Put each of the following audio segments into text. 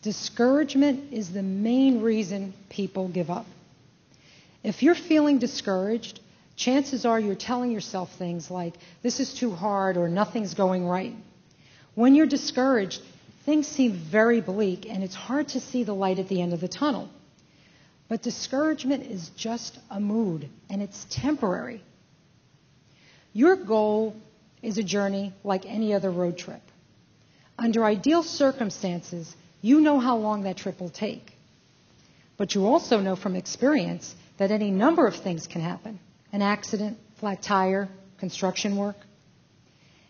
Discouragement is the main reason people give up. If you're feeling discouraged, chances are you're telling yourself things like, this is too hard or nothing's going right. When you're discouraged, things seem very bleak and it's hard to see the light at the end of the tunnel. But discouragement is just a mood and it's temporary. Your goal is a journey like any other road trip. Under ideal circumstances, you know how long that trip will take. But you also know from experience that any number of things can happen. An accident, flat tire, construction work.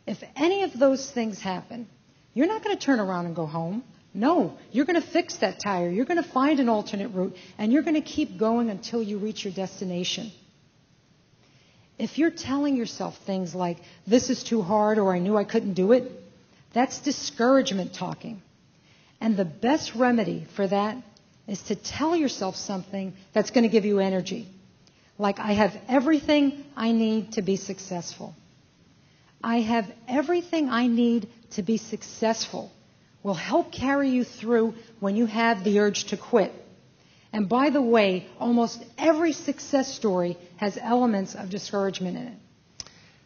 If any of those things happen, you're not going to turn around and go home. No, you're going to fix that tire. You're going to find an alternate route, and you're going to keep going until you reach your destination. If you're telling yourself things like, this is too hard or I knew I couldn't do it, that's discouragement talking. And the best remedy for that is to tell yourself something that's going to give you energy. Like, I have everything I need to be successful. I have everything I need to be successful will help carry you through when you have the urge to quit. And by the way, almost every success story has elements of discouragement in it.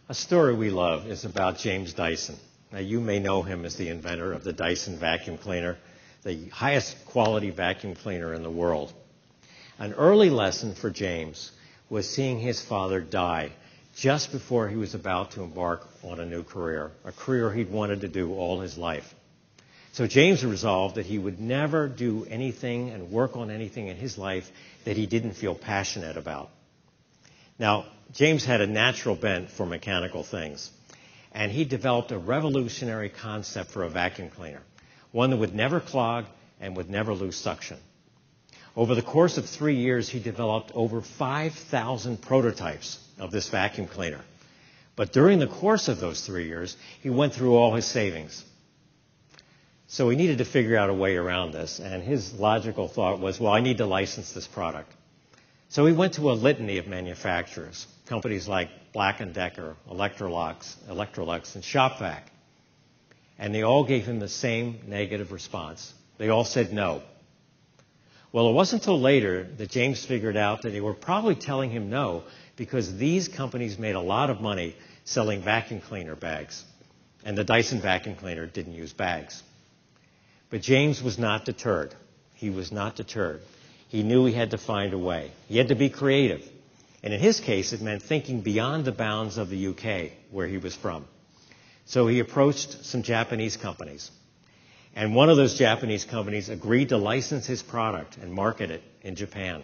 A story we love is about James Dyson. Now, you may know him as the inventor of the Dyson vacuum cleaner, the highest quality vacuum cleaner in the world. An early lesson for James was seeing his father die just before he was about to embark on a new career, a career he'd wanted to do all his life. So James resolved that he would never do anything and work on anything in his life that he didn't feel passionate about. Now, James had a natural bent for mechanical things, and he developed a revolutionary concept for a vacuum cleaner, one that would never clog and would never lose suction. Over the course of 3 years, he developed over 5,000 prototypes of this vacuum cleaner. But during the course of those 3 years, he went through all his savings. So he needed to figure out a way around this, and his logical thought was, well, I need to license this product. So he went to a litany of manufacturers, companies like Black & Decker, Electrolux, and ShopVac. And they all gave him the same negative response. They all said no. Well, it wasn't until later that James figured out that they were probably telling him no because these companies made a lot of money selling vacuum cleaner bags. And the Dyson vacuum cleaner didn't use bags. But James was not deterred. He was not deterred. He knew he had to find a way. He had to be creative. And in his case, it meant thinking beyond the bounds of the UK, where he was from. So he approached some Japanese companies. And one of those Japanese companies agreed to license his product and market it in Japan,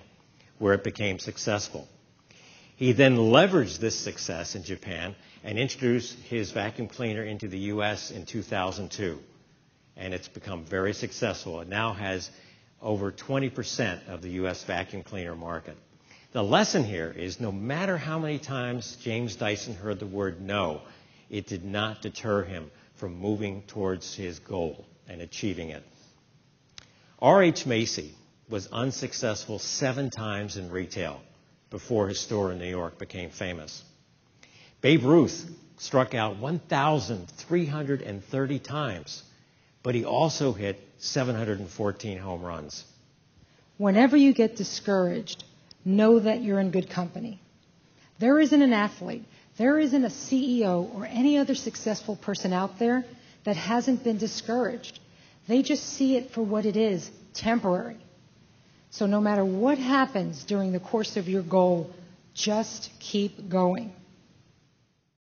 where it became successful. He then leveraged this success in Japan and introduced his vacuum cleaner into the U.S. in 2002. And it's become very successful. It now has over 20% of the U.S. vacuum cleaner market. The lesson here is no matter how many times James Dyson heard the word no, it did not deter him from moving towards his goal and achieving it. R.H. Macy was unsuccessful 7 times in retail before his store in New York became famous. Babe Ruth struck out 1,330 times, but he also hit 714 home runs. Whenever you get discouraged, know that you're in good company. There isn't an athlete, there isn't a CEO or any other successful person out there that hasn't been discouraged. They just see it for what it is, temporary. So no matter what happens during the course of your goal, just keep going.